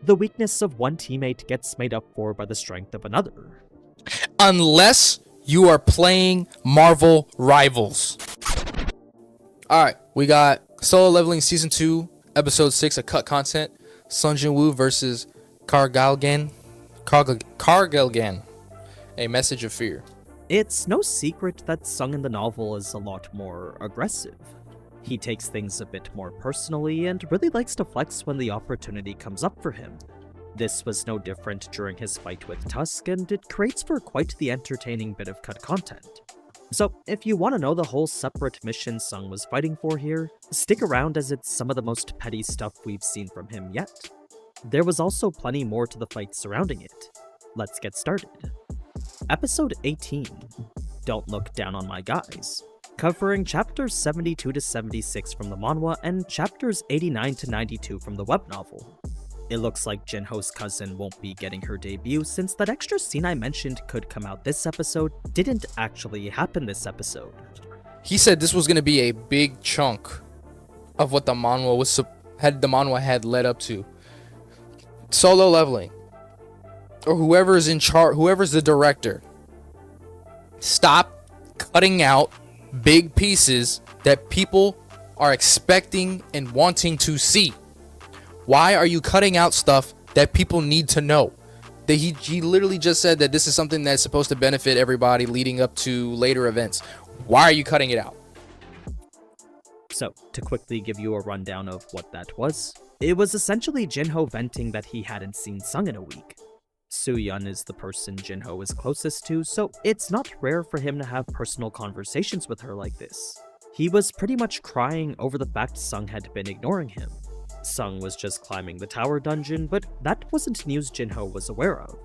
The weakness of one teammate gets made up for by the strength of another. Unless you are playing Marvel Rivals. Alright, we got Solo Leveling Season 2, Episode 6 of Cut Content. Sung Jin-woo versus Kargalgan. A Message of Fear. It's no secret that Sung in the novel is a lot more aggressive. He takes things a bit more personally and really likes to flex when the opportunity comes up for him. This was no different during his fight with Tusk, and it creates for quite the entertaining bit of cut content. So, if you want to know the whole separate mission Sung was fighting for here, stick around as it's some of the most petty stuff we've seen from him yet. There was also plenty more to the fight surrounding it. Let's get started. Episode 18, Don't Look Down on My Guys, covering chapters 72 to 76 from the manhwa and chapters 89 to 92 from the web novel. It looks like Jinho's cousin won't be getting her debut since that extra scene I mentioned could come out this episode didn't actually happen this episode. He said this was going to be a big chunk of what the manhwa had led up to. Solo Leveling, or whoever's in charge, whoever's the director, stop cutting out big pieces that people are expecting and wanting to see. Why are you cutting out stuff that people need to know? That he literally just said that this is something that's supposed to benefit everybody leading up to later events. Why are you cutting it out? So, to quickly give you a rundown of what that was, it was essentially Jinho venting that he hadn't seen Sung in a week. Soo-yeon is the person Jinho is closest to, so it's not rare for him to have personal conversations with her like this. He was pretty much crying over the fact Sung had been ignoring him. Sung was just climbing the tower dungeon, but that wasn't news Jinho was aware of.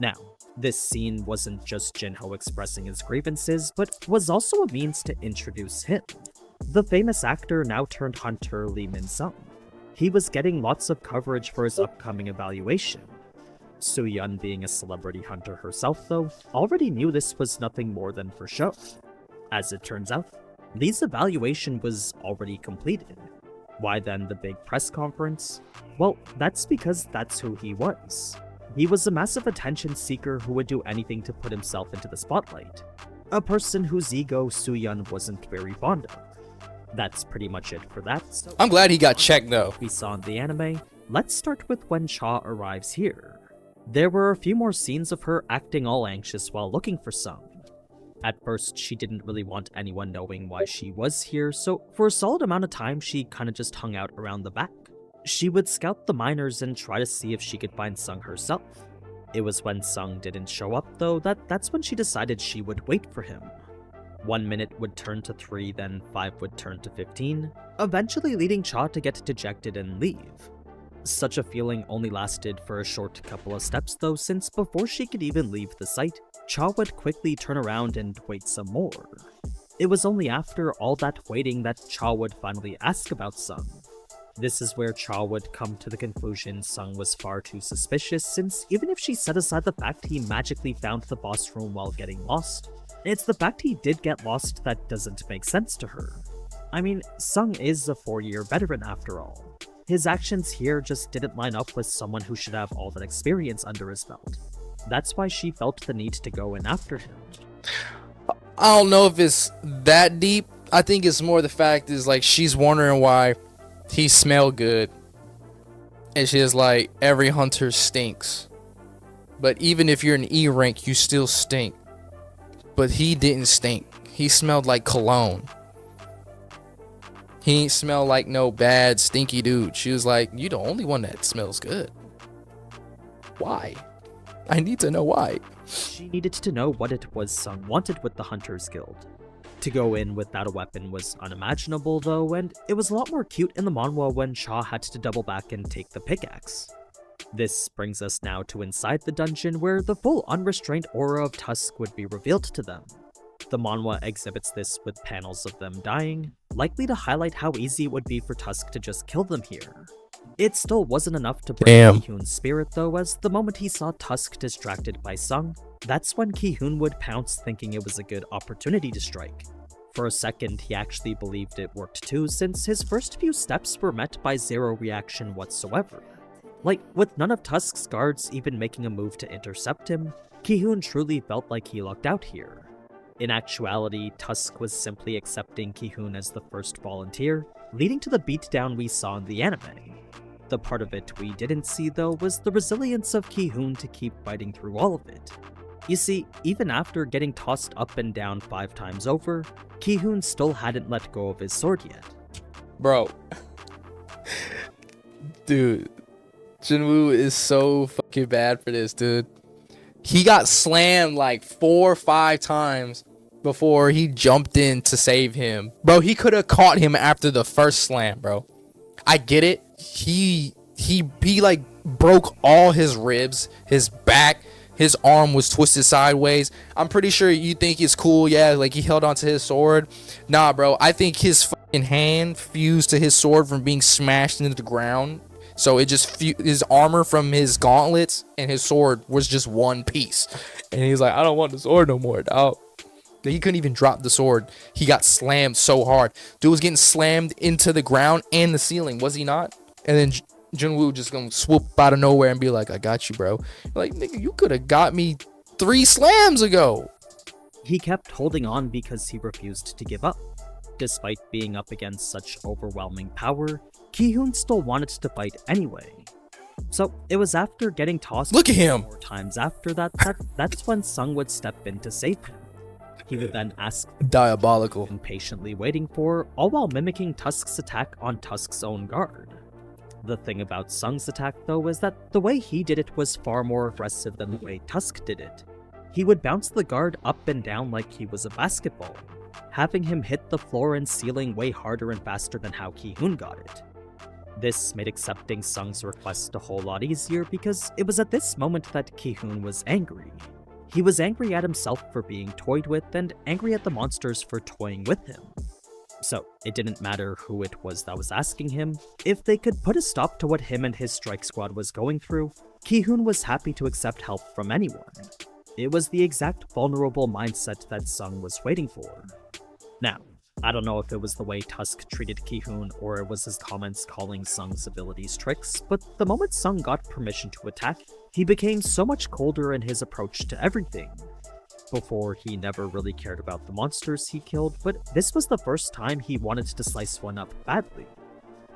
Now, this scene wasn't just Jinho expressing his grievances, but was also a means to introduce him. The famous actor now turned hunter Lee Min-sung. He was getting lots of coverage for his upcoming evaluation. Soo-yeon, being a celebrity hunter herself though, already knew this was nothing more than for show. As it turns out, Lee's evaluation was already completed. Why then the big press conference? Well, that's because that's who he was. He was a massive attention seeker who would do anything to put himself into the spotlight. A person whose ego Soo-yeon wasn't very fond of. That's pretty much it for that. So I'm glad he got checked though. we saw in the anime, let's start with when Cha arrives here. There were a few more scenes of her acting all anxious while looking for Sung. At first, she didn't really want anyone knowing why she was here, so for a solid amount of time she kinda just hung out around the back. She would scout the miners and try to see if she could find Sung herself. It was when Sung didn't show up though that's when she decided she would wait for him. 1 minute would turn to 3, then 5 would turn to 15, eventually leading Cha to get dejected and leave. Such a feeling only lasted for a short couple of steps though, since before she could even leave the site, Cha would quickly turn around and wait some more. It was only after all that waiting that Cha would finally ask about Sung. This is where Cha would come to the conclusion Sung was far too suspicious, since even if she set aside the fact he magically found the boss room while getting lost, it's the fact he did get lost that doesn't make sense to her. I mean, Sung is a 4-year veteran after all. His actions here just didn't line up with someone who should have all that experience under his belt. That's why she felt the need to go in after him. I don't know if it's that deep. I think it's more the fact is like she's wondering why he smelled good. And she's like, every hunter stinks. But even if you're an E rank, you still stink. But he didn't stink. He smelled like cologne. He ain't smell like no bad stinky dude. She was like, you the only one that smells good. Why? I need to know why. She needed to know what it was Sung wanted with the Hunters Guild. To go in without a weapon was unimaginable though, and it was a lot more cute in the manhwa when Cha had to double back and take the pickaxe. This brings us now to inside the dungeon, where the full unrestrained aura of Tusk would be revealed to them. The manhwa exhibits this with panels of them dying, likely to highlight how easy it would be for Tusk to just kill them here. It still wasn't enough to break Ki-hoon's spirit though, as the moment he saw Tusk distracted by Sung, that's when Ki-hoon would pounce, thinking it was a good opportunity to strike. For a second, he actually believed it worked too, since his first few steps were met by zero reaction whatsoever. Like, with none of Tusk's guards even making a move to intercept him, Ki-hoon truly felt like he lucked out here. In actuality, Tusk was simply accepting Ki-hoon as the first volunteer, leading to the beatdown we saw in the anime. The part of it we didn't see though was the resilience of Ki-hoon to keep fighting through all of it. You see, even after getting tossed up and down 5 times over, Ki-hoon still hadn't let go of his sword yet. Bro. Dude. Jinwoo is so fucking bad for this, dude. He got slammed like 4 or 5 times before he jumped in to save him. Bro, he could have caught him after the first slam, bro. I get it. He like broke all his ribs, his back, his arm was twisted sideways. I'm pretty sure you think it's cool, yeah, like he held onto his sword. Nah, bro, I think his fucking hand fused to his sword from being smashed into the ground. So it just his armor from his gauntlets and his sword was just one piece. And he's like, I don't want the sword no more, dog. He couldn't even drop the sword. He got slammed so hard. Dude was getting slammed into the ground and the ceiling, was he not? And then Jinwoo just gonna swoop out of nowhere and be like, I got you, bro. Like, nigga, you could have got me 3 slams ago. He kept holding on because he refused to give up. Despite being up against such overwhelming power, Ki-hoon still wanted to fight anyway. So it was after getting tossed Look at him 4 times after that's when Sung would step in to save him. He would then ask, diabolical, and patiently waiting for, all while mimicking Tusk's attack on Tusk's own guard. The thing about Sung's attack though is that the way he did it was far more aggressive than the way Tusk did it. He would bounce the guard up and down like he was a basketball, having him hit the floor and ceiling way harder and faster than how Ki-hoon got it. This made accepting Sung's request a whole lot easier because it was at this moment that Ki-hoon was angry. He was angry at himself for being toyed with and angry at the monsters for toying with him. So it didn't matter who it was that was asking him. If they could put a stop to what him and his strike squad was going through, Ki-hoon was happy to accept help from anyone. It was the exact vulnerable mindset that Sung was waiting for. Now, I don't know if it was the way Tusk treated Ki-hoon or it was his comments calling Sung's abilities tricks, but the moment Sung got permission to attack, he became so much colder in his approach to everything. Before, he never really cared about the monsters he killed, but this was the first time he wanted to slice one up badly.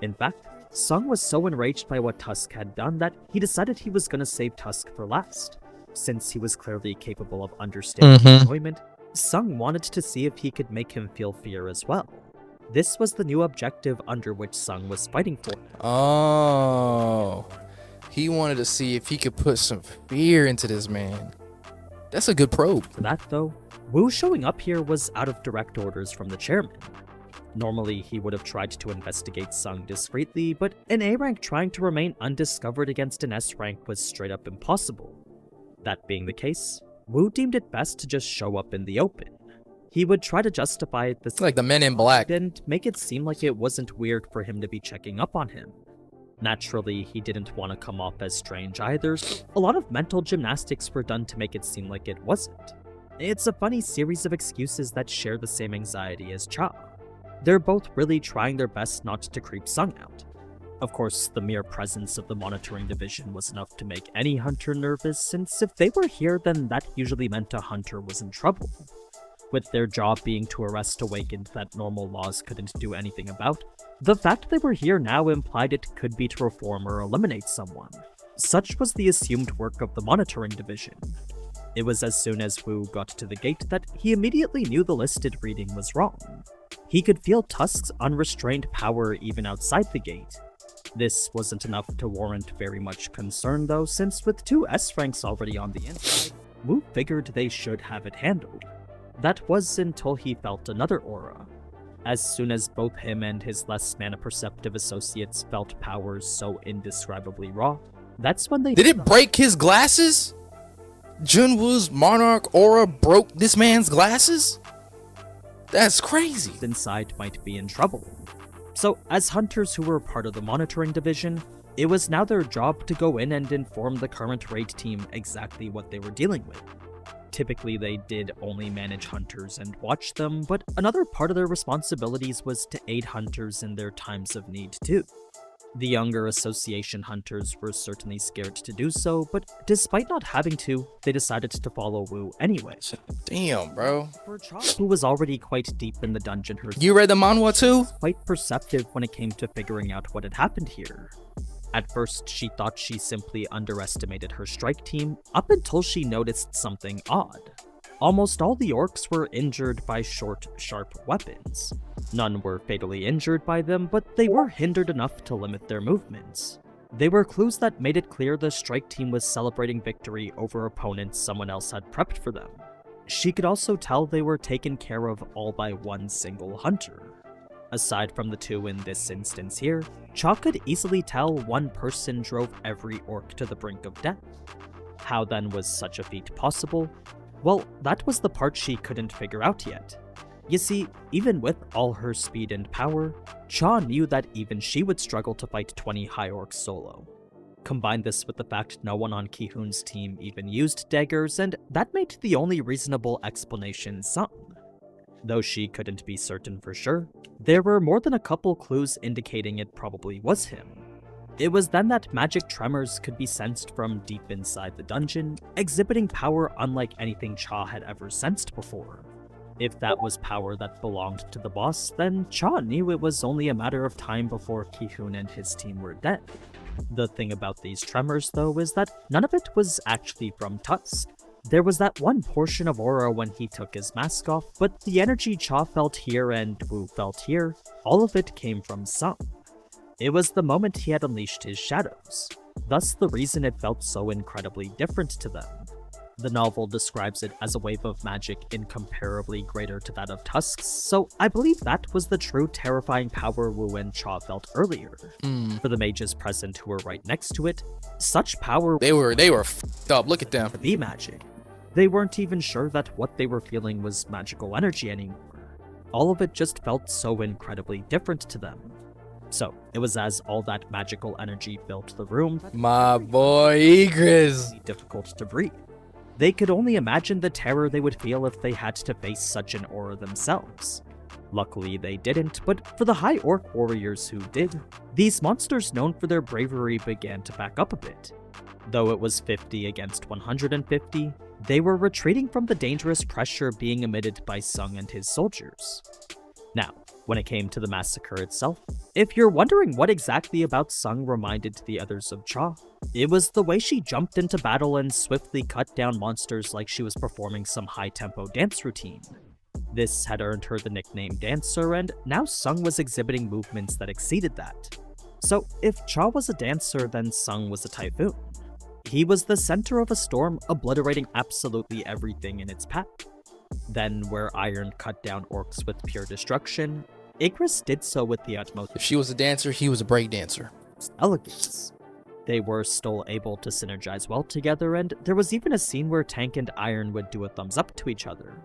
In fact, Sung was so enraged by what Tusk had done that he decided he was gonna save Tusk for last. Since he was clearly capable of understanding enjoyment, Sung wanted to see if he could make him feel fear as well. This was the new objective under which Sung was fighting for. Oh, he wanted to see if he could put some fear into this man. That's a good probe. For that though, Wu showing up here was out of direct orders from the chairman. Normally, he would have tried to investigate Sung discreetly, but an A rank trying to remain undiscovered against an S rank was straight up impossible. That being the case, Wu deemed it best to just show up in the open. He would try to justify this like the Men in Black and make it seem like it wasn't weird for him to be checking up on him. Naturally, he didn't want to come off as strange either, so a lot of mental gymnastics were done to make it seem like it wasn't. It's a funny series of excuses that share the same anxiety as Cha. They're both really trying their best not to creep Sung out. Of course, the mere presence of the monitoring division was enough to make any hunter nervous, since if they were here, then that usually meant a hunter was in trouble. With their job being to arrest awakened that normal laws couldn't do anything about, the fact they were here now implied it could be to reform or eliminate someone. Such was the assumed work of the monitoring division. It was as soon as Wu got to the gate that he immediately knew the listed reading was wrong. He could feel Tusk's unrestrained power even outside the gate. This wasn't enough to warrant very much concern though, since with 2 S ranks already on the inside, Wu figured they should have it handled. That was until he felt another aura. As soon as both him and his less mana-perceptive associates felt powers so indescribably raw, that's when they— Did it break his glasses? Junwoo's monarch aura broke this man's glasses? That's crazy. Inside might be in trouble. So, as hunters who were part of the monitoring division, it was now their job to go in and inform the current raid team exactly what they were dealing with. Typically, they did only manage hunters and watch them, but another part of their responsibilities was to aid hunters in their times of need too. The younger association hunters were certainly scared to do so, but despite not having to, they decided to follow Wu anyway. Damn, bro. For Cha, who was already quite deep in the dungeon herself, You read the manhwa too? quite perceptive when it came to figuring out what had happened here. At first, she thought she simply underestimated her strike team, up until she noticed something odd. Almost all the orcs were injured by short, sharp weapons. None were fatally injured by them, but they were hindered enough to limit their movements. They were clues that made it clear the strike team was celebrating victory over opponents someone else had prepped for them. She could also tell they were taken care of all by one single hunter. Aside from the two in this instance here, Cha could easily tell one person drove every orc to the brink of death. How then was such a feat possible? Well, that was the part she couldn't figure out yet. You see, even with all her speed and power, Cha knew that even she would struggle to fight 20 high orcs solo. Combine this with the fact no one on Ki-hoon's team even used daggers, and that made the only reasonable explanation Sung. Though she couldn't be certain for sure, there were more than a couple clues indicating it probably was him. It was then that magic tremors could be sensed from deep inside the dungeon, exhibiting power unlike anything Cha had ever sensed before. If that was power that belonged to the boss, then Cha knew it was only a matter of time before Ki-hoon and his team were dead. The thing about these tremors, though, is that none of it was actually from Tusk. There was that one portion of aura when he took his mask off, but the energy Cha felt here and Wu felt here, all of it came from Sung. It was the moment he had unleashed his shadows, thus the reason it felt so incredibly different to them. The novel describes it as a wave of magic incomparably greater to that of Tusk's, so I believe that was the true terrifying power Wu and Cha felt earlier. For the mages present who were right next to it, such power They were f***ed up. Look at them. to be magic. They weren't even sure that what they were feeling was magical energy anymore. All of it just felt so incredibly different to them. So, it was as all that magical energy filled the room that My boy Egris. it was difficult to breathe. They could only imagine the terror they would feel if they had to face such an aura themselves. Luckily they didn't, but for the high orc warriors who did, these monsters known for their bravery began to back up a bit. Though it was 50 against 150, they were retreating from the dangerous pressure being emitted by Sung and his soldiers. Now, when it came to the massacre itself, if you're wondering what exactly about Sung reminded the others of Cha, it was the way she jumped into battle and swiftly cut down monsters like she was performing some high-tempo dance routine. This had earned her the nickname Dancer, and now Sung was exhibiting movements that exceeded that. So if Cha was a dancer, then Sung was a typhoon. He was the center of a storm, obliterating absolutely everything in its path. Then, where Iron cut down orcs with pure destruction, Igris did so with the utmost If she was a dancer, he was a break dancer. elegance. They were still able to synergize well together, and there was even a scene where Tank and Iron would do a thumbs up to each other.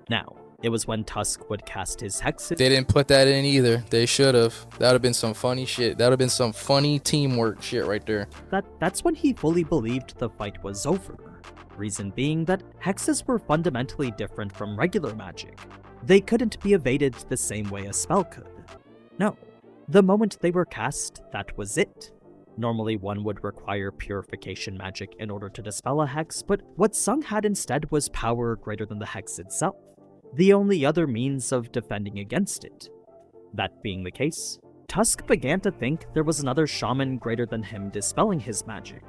Now, it was when Tusk would cast his hexes. They didn't put that in either. They should have. That would have been some funny shit. That would have been some funny teamwork shit right there. That's when he fully believed the fight was over. Reason being that hexes were fundamentally different from regular magic. They couldn't be evaded the same way a spell could. No, the moment they were cast, that was it. Normally one would require purification magic in order to dispel a hex, but what Sung had instead was power greater than the hex itself, the only other means of defending against it. That being the case, Tusk began to think there was another shaman greater than him dispelling his magic.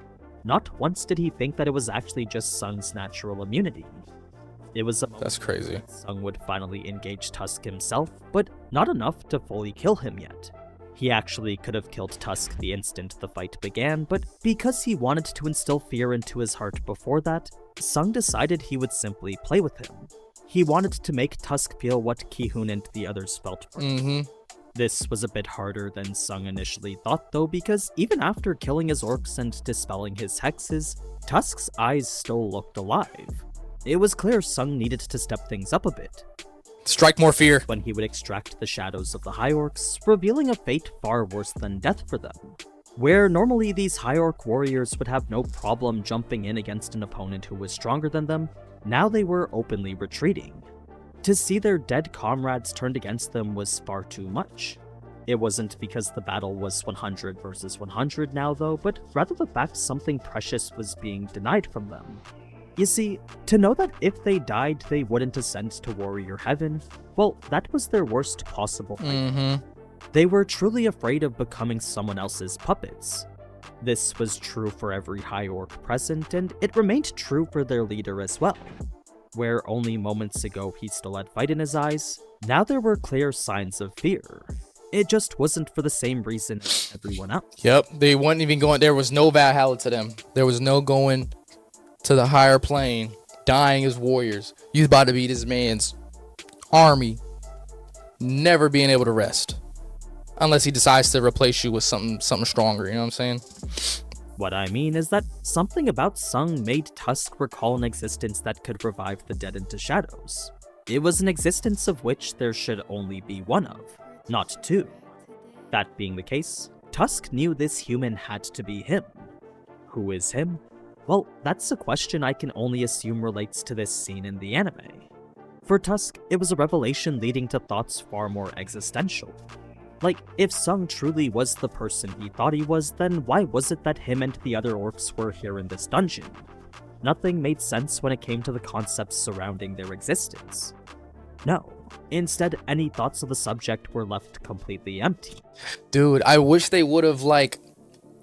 Not once did he think that it was actually just Sung's natural immunity. It was a moment That's crazy. that Sung would finally engage Tusk himself, but not enough to fully kill him yet. He actually could have killed Tusk the instant the fight began, but because he wanted to instill fear into his heart before that, Sung decided he would simply play with him. He wanted to make Tusk feel what Ki-hoon and the others felt for him. This was a bit harder than Sung initially thought though, because even after killing his orcs and dispelling his hexes, Tusk's eyes still looked alive. It was clear Sung needed to step things up a bit. Strike more fear. When he would extract the shadows of the High Orcs, revealing a fate far worse than death for them. Where normally these High Orc warriors would have no problem jumping in against an opponent who was stronger than them, now they were openly retreating. To see their dead comrades turned against them was far too much. It wasn't because the battle was 100 versus 100 now though, but rather the fact something precious was being denied from them. You see, to know that if they died they wouldn't ascend to warrior heaven, well, that was their worst possible fate. They were truly afraid of becoming someone else's puppets. This was true for every High Orc present, and it remained true for their leader as well. Where only moments ago he still had fight in his eyes, now there were clear signs of fear. It just wasn't for the same reason as everyone else. Yep, they weren't even going. There was no Valhalla to them. There was no going to the higher plane, dying as warriors. You about to be this man's army, never being able to rest. Unless he decides to replace you with something stronger, you know what I'm saying? What I mean is that something about Sung made Tusk recall an existence that could revive the dead into shadows. It was an existence of which there should only be one of, not two. That being the case, Tusk knew this human had to be him. Who is him? Well, that's a question I can only assume relates to this scene in the anime. For Tusk, it was a revelation leading to thoughts far more existential. Like, if Sung truly was the person he thought he was, then why was it that him and the other orcs were here in this dungeon? Nothing made sense when it came to the concepts surrounding their existence. No. Instead, any thoughts of the subject were left completely empty. Dude, I wish they would have,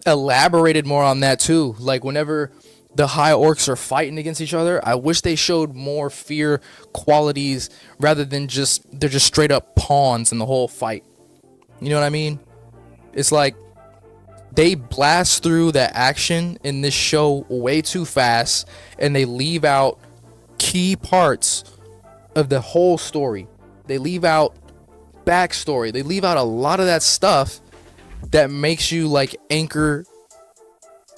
elaborated more on that too. Like, whenever the high orcs are fighting against each other, I wish they showed more fear qualities rather than they're just straight up pawns in the whole fight. You know what I mean? It's like they blast through the action in this show way too fast, and they leave out key parts of the whole story. They leave out backstory. They leave out a lot of that stuff that makes you anchor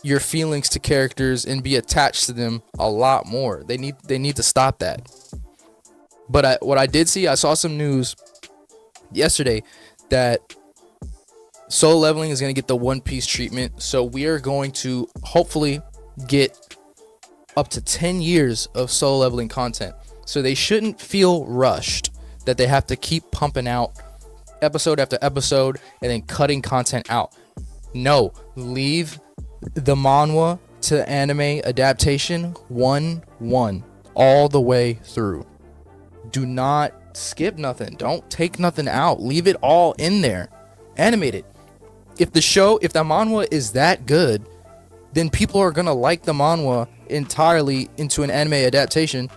your feelings to characters and be attached to them a lot more. They need to stop that. But what I did see, I saw some news yesterday that Solo Leveling is going to get the One Piece treatment. So we are going to hopefully get up to 10 years of Solo Leveling content. So they shouldn't feel rushed that they have to keep pumping out episode after episode and then cutting content out. No, leave the manhwa to anime adaptation 1-1 all the way through. Do not skip nothing. Don't take nothing out. Leave it all in there. Animate it. If the manhwa is that good, then people are gonna like the manhwa entirely into an anime adaptation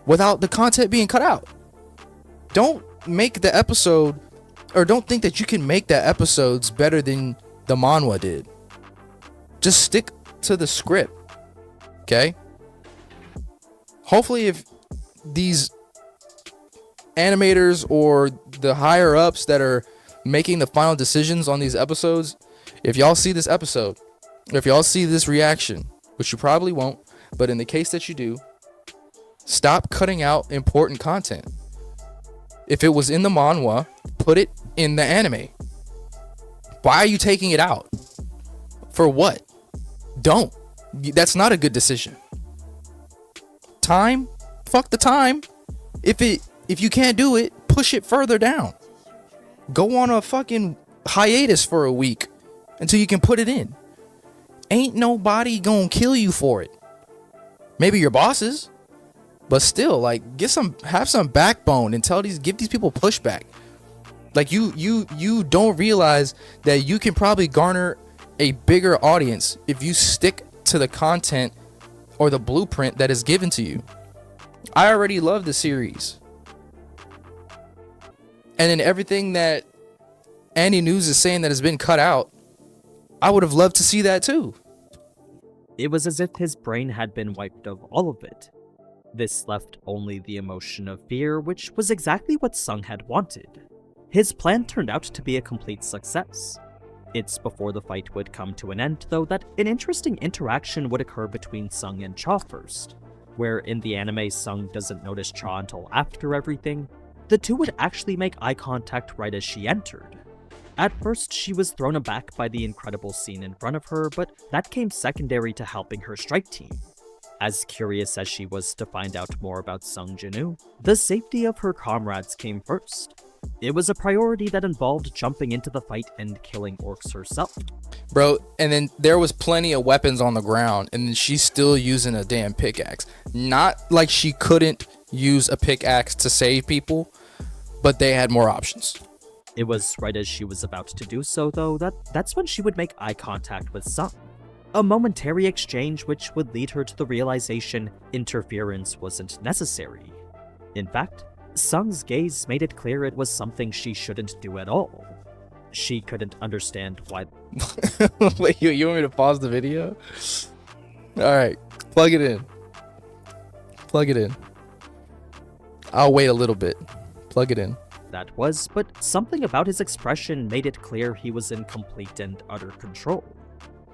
without the content being cut out. Don't make the episode, or don't think that you can make the episodes better than the manhwa did. Just stick to the script, okay? Hopefully, if these animators or the higher ups that are making the final decisions on these episodes, if y'all see this episode, if y'all see this reaction, which you probably won't, but in the case that you do, stop cutting out important content. If it was in the manhwa, put it in the anime. Why are you taking it out? For what? Don't. That's not a good decision. Time? Fuck the time. If you can't do it, push it further down. Go on a fucking hiatus for a week until you can put it in. Ain't nobody gonna kill you for it. Maybe your bosses, but still, have some backbone and give these people pushback. You don't realize that you can probably garner a bigger audience if you stick to the content or the blueprint that is given to you. I already love the series. And then everything that AniNews is saying that has been cut out, I would have loved to see that too. It was as if his brain had been wiped of all of it. This left only the emotion of fear, which was exactly what Sung had wanted. His plan turned out to be a complete success. It's before the fight would come to an end, though, that an interesting interaction would occur between Sung and Cha first, where in the anime Sung doesn't notice Cha until after everything. The two would actually make eye contact right as she entered. At first, she was thrown aback by the incredible scene in front of her, but that came secondary to helping her strike team. As curious as she was to find out more about Sung Jinwoo, the safety of her comrades came first. It was a priority that involved jumping into the fight and killing orcs herself. Bro, and then there was plenty of weapons on the ground, and then she's still using a damn pickaxe. Not like she couldn't use a pickaxe to save people, but they had more options. It was right as she was about to do so, though, that's when she would make eye contact with Sung. A momentary exchange which would lead her to the realization interference wasn't necessary. In fact, Sung's gaze made it clear it was something she shouldn't do at all. She couldn't understand why. Wait, you want me to pause the video? Alright, plug it in. Plug it in. I'll wait a little bit. Plug it in. That was, but something about his expression made it clear he was in complete and utter control.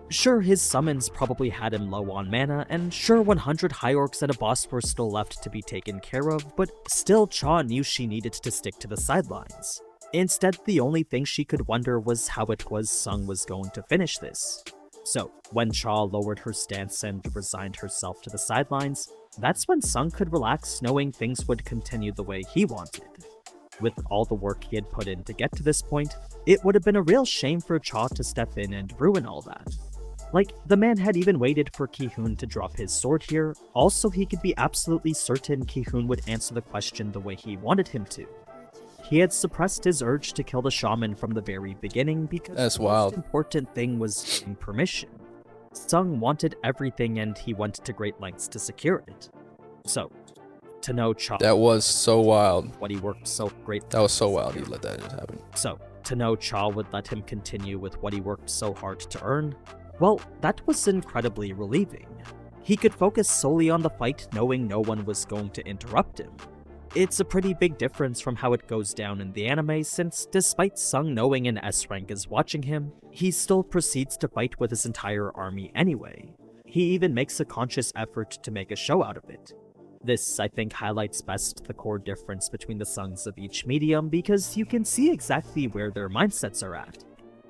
Sure, his summons probably had him low on mana, and sure 100 high orcs and a boss were still left to be taken care of, but still Cha knew she needed to stick to the sidelines. Instead, the only thing she could wonder was how it was Sung was going to finish this. So, when Cha lowered her stance and resigned herself to the sidelines, that's when Sung could relax knowing things would continue the way he wanted. With all the work he had put in to get to this point, it would have been a real shame for Cha to step in and ruin all that. Like, the man had even waited for Ki-hoon to drop his sword here, also he could be absolutely certain Ki-hoon would answer the question the way he wanted him to. He had suppressed his urge to kill the shaman from the very beginning because the most important thing was getting permission. Sung wanted everything and he went to great lengths to secure it. So, to know Cha— That was so wild. What he worked so great— That was so wild he let that just happen. So, to know Cha would let him continue with what he worked so hard to earn, well, that was incredibly relieving. He could focus solely on the fight knowing no one was going to interrupt him. It's a pretty big difference from how it goes down in the anime, since despite Sung knowing an S rank is watching him, he still proceeds to fight with his entire army anyway. He even makes a conscious effort to make a show out of it. This, I think, highlights best the core difference between the Sungs of each medium because you can see exactly where their mindsets are at.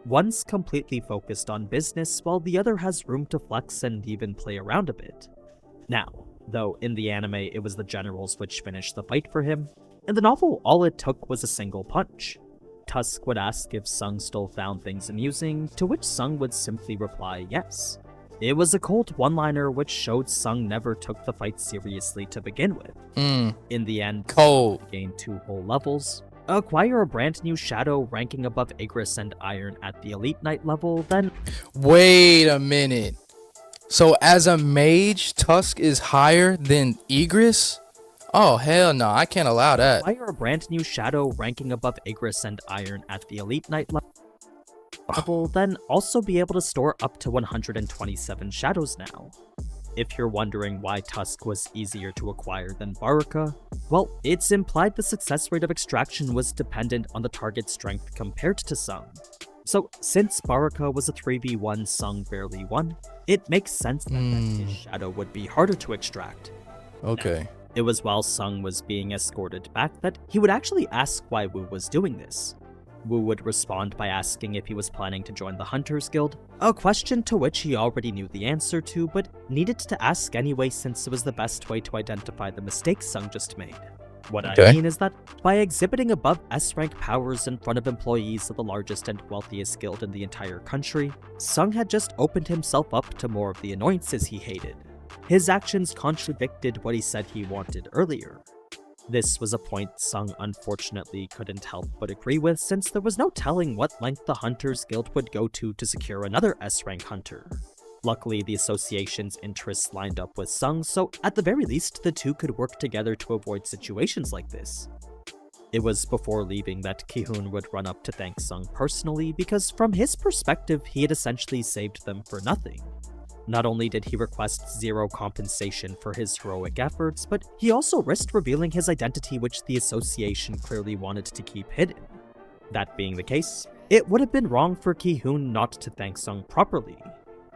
One's completely focused on business, while the other has room to flex and even play around a bit. Now, though in the anime it was the generals which finished the fight for him, in the novel all it took was a single punch. Tusk would ask if Sung still found things amusing, to which Sung would simply reply yes. It was a cold one-liner which showed Sung never took the fight seriously to begin with. In the end, cold. Gained 2 whole levels, acquire a brand new shadow ranking above Igris and Iron at the Elite Knight level, then— Wait a minute. So as a mage, Tusk is higher than Igris? Oh, hell no, I can't allow that. Acquire a brand new shadow ranking above Igris and Iron at the Elite Knight level, then also be able to store up to 127 shadows now. If you're wondering why Tusk was easier to acquire than Baraka, well, it's implied the success rate of extraction was dependent on the target strength compared to Sung. So, since Baraka was a 3v1 Sung barely won, it makes sense that his shadow would be harder to extract. Okay. Now, it was while Sung was being escorted back that he would actually ask why Wu was doing this. Wu would respond by asking if he was planning to join the Hunters Guild, a question to which he already knew the answer to, but needed to ask anyway since it was the best way to identify the mistakes Sung just made. What I mean is that, by exhibiting above S-rank powers in front of employees of the largest and wealthiest guild in the entire country, Sung had just opened himself up to more of the annoyances he hated. His actions contradicted what he said he wanted earlier. This was a point Sung unfortunately couldn't help but agree with, since there was no telling what length the Hunters Guild would go to secure another S-rank hunter. Luckily, the association's interests lined up with Sung, so at the very least, the two could work together to avoid situations like this. It was before leaving that Ki-hoon would run up to thank Sung personally, because from his perspective, he had essentially saved them for nothing. Not only did he request 0 compensation for his heroic efforts, but he also risked revealing his identity, which the association clearly wanted to keep hidden. That being the case, it would have been wrong for Ki-hoon not to thank Sung properly.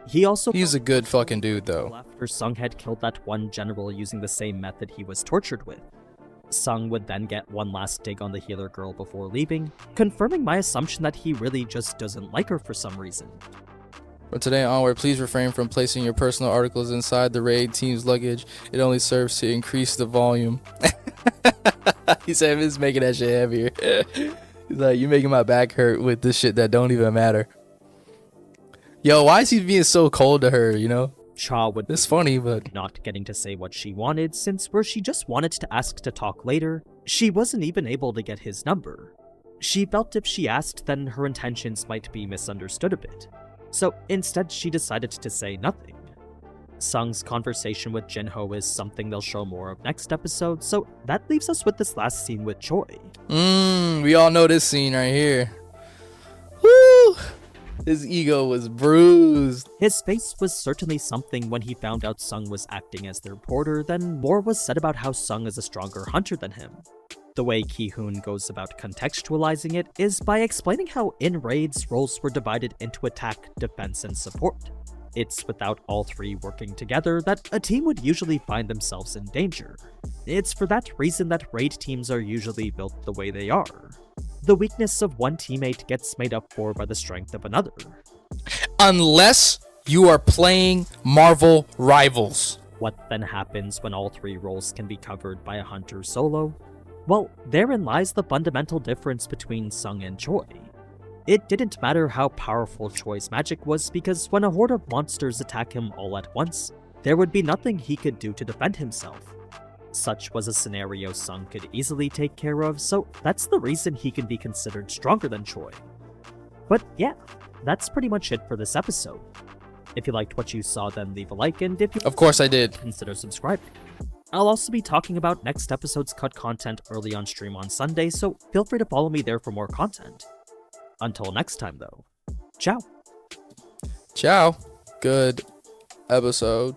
He's a good fucking dude though. After Sung had killed that one general using the same method he was tortured with. Sung would then get one last dig on the healer girl before leaving, confirming my assumption that he really just doesn't like her for some reason. From today onward, please refrain from placing your personal articles inside the raid team's luggage. It only serves to increase the volume. He said, "It's making that shit heavier." He's like, "You making my back hurt with this shit that don't even matter." Yo, why is he being so cold to her? You know, Cha would it's funny, but not getting to say what she wanted, since where she just wanted to ask to talk later, she wasn't even able to get his number. She felt if she asked, then her intentions might be misunderstood a bit. So instead, she decided to say nothing. Sung's conversation with Jinho is something they'll show more of next episode, so that leaves us with this last scene with Choi. we all know this scene right here. Woo! His ego was bruised. His face was certainly something when he found out Sung was acting as their porter, then more was said about how Sung is a stronger hunter than him. The way Ki-hoon goes about contextualizing it is by explaining how in raids, roles were divided into attack, defense, and support. It's without all three working together that a team would usually find themselves in danger. It's for that reason that raid teams are usually built the way they are. The weakness of one teammate gets made up for by the strength of another. Unless you are playing Marvel Rivals. What then happens when all three roles can be covered by a hunter solo? Well, therein lies the fundamental difference between Sung and Choi. It didn't matter how powerful Choi's magic was, because when a horde of monsters attack him all at once, there would be nothing he could do to defend himself. Such was a scenario Sung could easily take care of, so that's the reason he can be considered stronger than Choi. But yeah, that's pretty much it for this episode. If you liked what you saw, then leave a like, and if you Of course I did. consider subscribing. I'll also be talking about next episode's cut content early on stream on Sunday, so feel free to follow me there for more content. Until next time though, ciao! Ciao. Good episode.